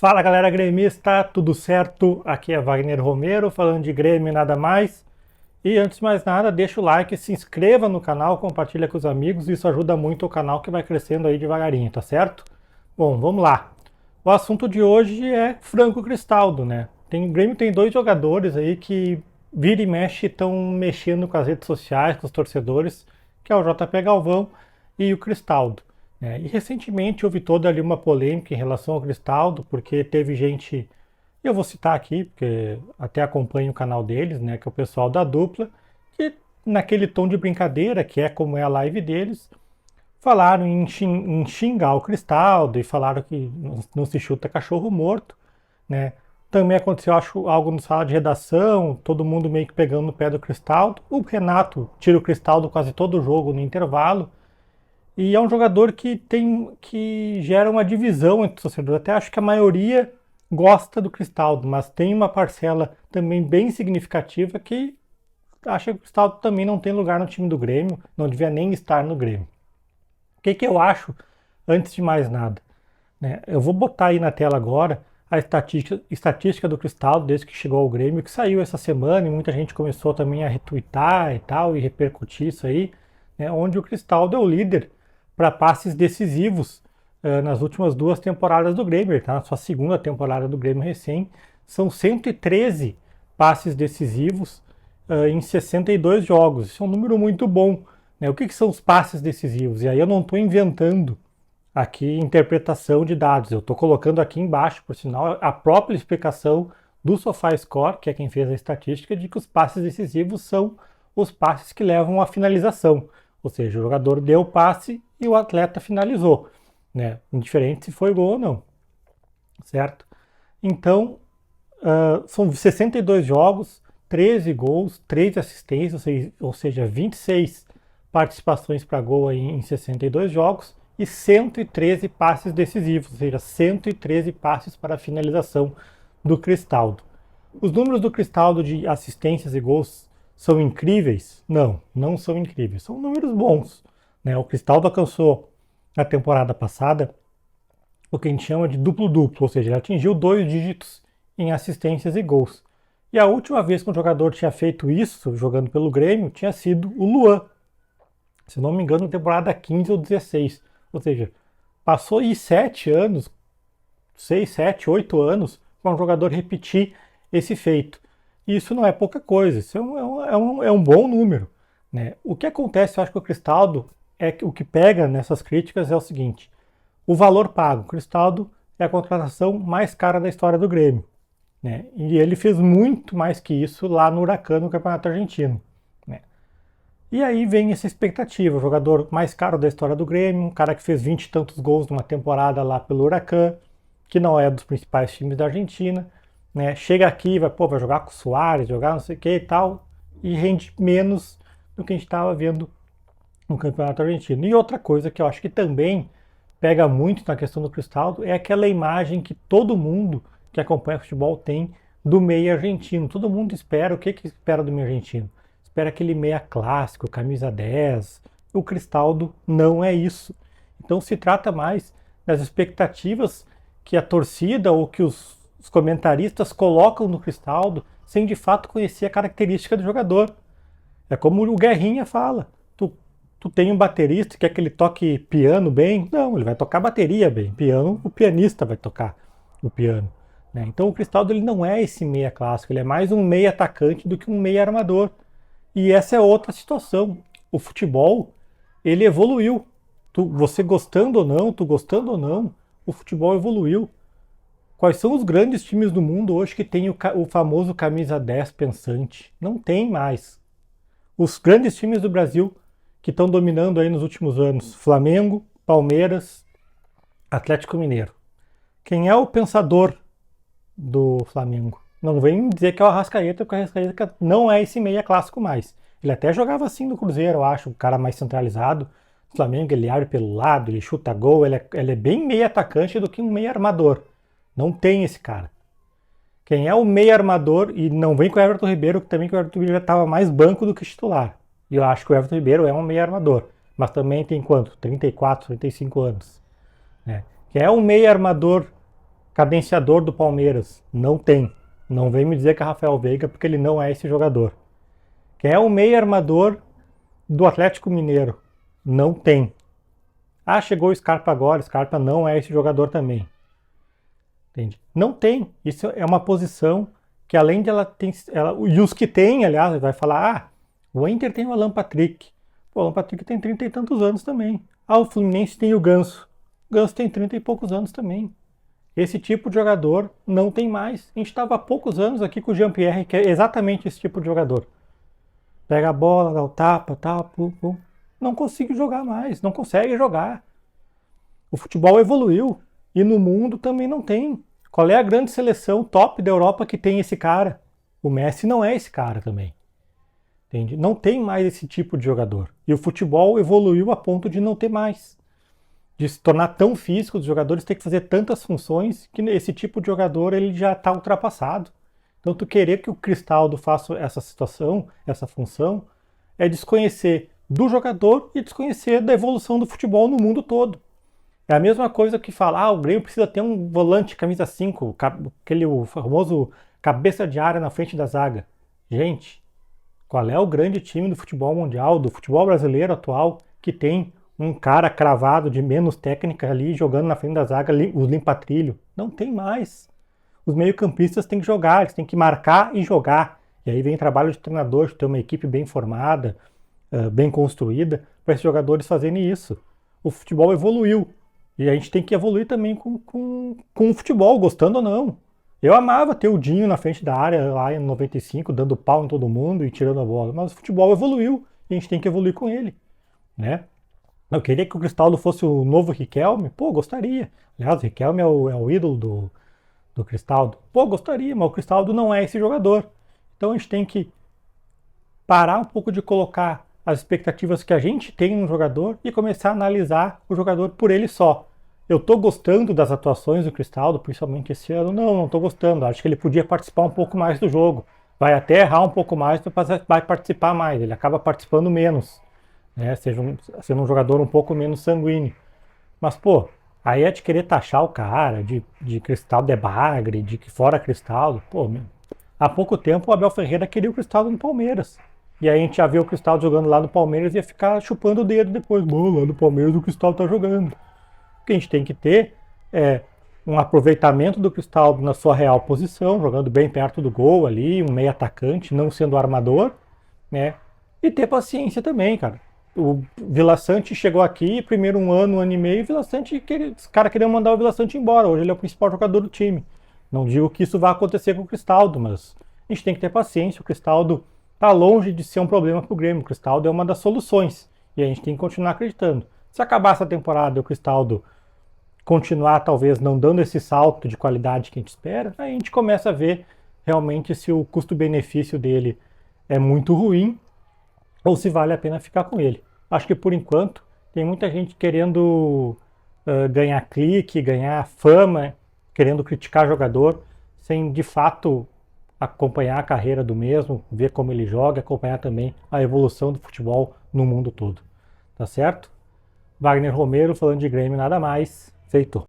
Fala galera gremista, tudo certo? Aqui é Wagner Romero falando de Grêmio e nada mais. E antes de mais nada, deixa o like, se inscreva no canal, compartilha com os amigos, isso ajuda muito o canal que vai crescendo aí devagarinho, tá certo? Bom, vamos lá. O assunto de hoje é Franco Cristaldo, né? O Grêmio tem dois jogadores aí que vira e mexe estão mexendo com as redes sociais, com os torcedores, que é o JP Galvão e o Cristaldo. E recentemente houve toda ali uma polêmica em relação ao Cristaldo, porque teve gente, eu vou citar aqui, porque até acompanho o canal deles, né, que é o pessoal da dupla, que naquele tom de brincadeira, que é como é a live deles, falaram em xingar o Cristaldo e falaram que não se chuta cachorro morto, né? Também aconteceu, acho, algo no sala de redação, todo mundo meio que pegando no pé do Cristaldo. O Renato tira o Cristaldo quase todo o jogo no intervalo. E é um jogador que gera uma divisão entre os torcedores. Até acho que a maioria gosta do Cristaldo, mas tem uma parcela também bem significativa que acha que o Cristaldo também não tem lugar no time do Grêmio, não devia nem estar no Grêmio. O que eu acho, antes de mais nada? Né? Eu vou botar aí na tela agora a estatística do Cristaldo desde que chegou ao Grêmio, que saiu essa semana e muita gente começou também a retweetar e tal, e repercutir isso aí, né? Onde o Cristaldo é o líder para passes decisivos nas últimas duas temporadas do Grêmio. Ele está na sua segunda temporada do Grêmio recém. São 113 passes decisivos em 62 jogos. Isso é um número muito bom. Né? O que são os passes decisivos? E aí eu não estou inventando aqui interpretação de dados. Eu estou colocando aqui embaixo, por sinal, a própria explicação do SofaScore, que é quem fez a estatística, de que os passes decisivos são os passes que levam à finalização. Ou seja, o jogador deu o passe e o atleta finalizou, né? Indiferente se foi gol ou não, certo? Então, são 62 jogos, 13 gols, 13 assistências, ou seja, 26 participações para gol aí em 62 jogos e 113 passes decisivos, ou seja, 113 passes para a finalização do Cristaldo. Os números do Cristaldo de assistências e gols são incríveis? Não, não são incríveis. São números bons. Né? O Cristaldo alcançou na temporada passada o que a gente chama de duplo-duplo, ou seja, ele atingiu 2 dígitos em assistências e gols. E a última vez que um jogador tinha feito isso, jogando pelo Grêmio, tinha sido o Luan. Se não me engano, na temporada 15 ou 16. Ou seja, passou aí 7 anos, 6, 7, 8 anos, para um jogador repetir esse feito. E isso não é pouca coisa, isso é um bom número. Né? O que acontece, eu acho que o Cristaldo, o que pega nessas críticas é o seguinte: o valor pago. O Cristaldo é a contratação mais cara da história do Grêmio. Né? E ele fez muito mais que isso lá no Huracan, no Campeonato Argentino. Né? E aí vem essa expectativa, o jogador mais caro da história do Grêmio, um cara que fez 20 e tantos gols numa temporada lá pelo Huracan, que não é dos principais times da Argentina. Né? Chega aqui, vai jogar com o Suárez, jogar não sei o que e tal, e rende menos do que a gente estava vendo no Campeonato Argentino. E outra coisa que eu acho que também pega muito na questão do Cristaldo é aquela imagem que todo mundo que acompanha futebol tem do meia argentino. Todo mundo espera, o que espera do meia argentino? Espera aquele meia clássico, camisa 10. O Cristaldo não é isso. Então se trata mais das expectativas que a torcida ou que os comentaristas colocam no Cristaldo sem de fato conhecer a característica do jogador. É como o Guerrinha fala: tu tem um baterista que quer que ele toque piano bem? Não, ele vai tocar bateria bem. Piano, o pianista vai tocar o piano. Né? Então o Cristaldo ele não é esse meia clássico, ele é mais um meia atacante do que um meia armador. E essa é outra situação. O futebol, ele evoluiu. Você gostando ou não, tu gostando ou não, o futebol evoluiu. Quais são os grandes times do mundo hoje que tem o famoso camisa 10 pensante? Não tem mais. Os grandes times do Brasil que estão dominando aí nos últimos anos: Flamengo, Palmeiras, Atlético Mineiro. Quem é o pensador do Flamengo? Não vem dizer que é o Arrascaeta, porque o Arrascaeta não é esse meia clássico mais. Ele até jogava assim no Cruzeiro, eu acho, o cara mais centralizado. O Flamengo, ele abre pelo lado, ele chuta gol, ele é bem meia atacante do que um meia armador. Não tem esse cara. Quem é o meia armador, e não vem com o Everton Ribeiro, que também que o Everton Ribeiro já estava mais banco do que titular. E eu acho que o Everton Ribeiro é um meia armador. Mas também tem quanto? 34, 35 anos. Né? Quem é um meia armador Cadenciador do Palmeiras, não tem. Não vem me dizer que é Rafael Veiga, porque ele não é esse jogador. Quem é o meio armador do Atlético Mineiro? Não tem. Ah, chegou o Scarpa agora, Scarpa não é esse jogador também. Entende? Não tem. Isso é uma posição que além de ela ter... e os que tem, aliás, vai falar, o Inter tem o Alan Patrick. Pô, o Alan Patrick tem 30 e tantos anos também. Ah, o Fluminense tem o Ganso. O Ganso tem 30 e poucos anos também. Esse tipo de jogador não tem mais. A gente estava há poucos anos aqui com o Jean-Pierre, que é exatamente esse tipo de jogador. Pega a bola, dá o tapa, pum, pum. Não consigo jogar mais, não consegue jogar. O futebol evoluiu e no mundo também não tem. Qual é a grande seleção top da Europa que tem esse cara? O Messi não é esse cara também. Entende? Não tem mais esse tipo de jogador. E o futebol evoluiu a ponto de não ter mais. De se tornar tão físico, os jogadores têm que fazer tantas funções que esse tipo de jogador ele já está ultrapassado. Então, tu querer que o Cristaldo faça essa situação, essa função, é desconhecer do jogador e desconhecer da evolução do futebol no mundo todo. É a mesma coisa que falar, o Grêmio precisa ter um volante camisa 5, aquele o famoso cabeça de área na frente da zaga. Gente, qual é o grande time do futebol mundial, do futebol brasileiro atual, que tem um cara cravado de menos técnica ali jogando na frente da zaga, os limpa-trilho? Não tem mais. Os meio-campistas têm que jogar, eles têm que marcar e jogar. E aí vem o trabalho de treinador, de ter uma equipe bem formada, bem construída, para esses jogadores fazerem isso. O futebol evoluiu. E a gente tem que evoluir também com o futebol, gostando ou não. Eu amava ter o Dinho na frente da área lá em 95, dando pau em todo mundo e tirando a bola. Mas o futebol evoluiu e a gente tem que evoluir com ele, né? Eu queria que o Cristaldo fosse o novo Riquelme. Pô, gostaria. Aliás, o Riquelme é o ídolo do Cristaldo. Pô, gostaria, mas o Cristaldo não é esse jogador. Então a gente tem que parar um pouco de colocar as expectativas que a gente tem no jogador e começar a analisar o jogador por ele só. Eu tô gostando das atuações do Cristaldo, principalmente esse ano? Não tô gostando. Acho que ele podia participar um pouco mais do jogo. Vai até errar um pouco mais, mas vai participar mais. Ele acaba participando menos, né? Sendo um jogador um pouco menos sanguíneo. Mas, pô, aí é de querer taxar o cara, de Cristaldo é bagre, de que fora Cristaldo. Pô, há pouco tempo o Abel Ferreira queria o Cristaldo no Palmeiras. E aí a gente já viu o Cristaldo jogando lá no Palmeiras e ia ficar chupando o dedo depois. Bom, lá no Palmeiras o Cristaldo tá jogando. O que a gente tem que ter é um aproveitamento do Cristaldo na sua real posição, jogando bem perto do gol ali, um meio atacante, não sendo armador, né? E ter paciência também, cara. O Vila Sante chegou aqui, primeiro um ano e meio, o Vila Sante, os caras queriam mandar o Vila Sante embora. Hoje ele é o principal jogador do time. Não digo que isso vai acontecer com o Cristaldo, mas a gente tem que ter paciência. O Cristaldo tá longe de ser um problema pro Grêmio. O Cristaldo é uma das soluções. E a gente tem que continuar acreditando. Se acabar essa temporada e o Cristaldo continuar talvez não dando esse salto de qualidade que a gente espera, aí a gente começa a ver realmente se o custo-benefício dele é muito ruim ou se vale a pena ficar com ele. Acho que por enquanto tem muita gente querendo ganhar clique, ganhar fama, querendo criticar jogador, sem de fato acompanhar a carreira do mesmo, ver como ele joga, acompanhar também a evolução do futebol no mundo todo. Tá certo? Wagner Romero falando de Grêmio, nada mais. Feito.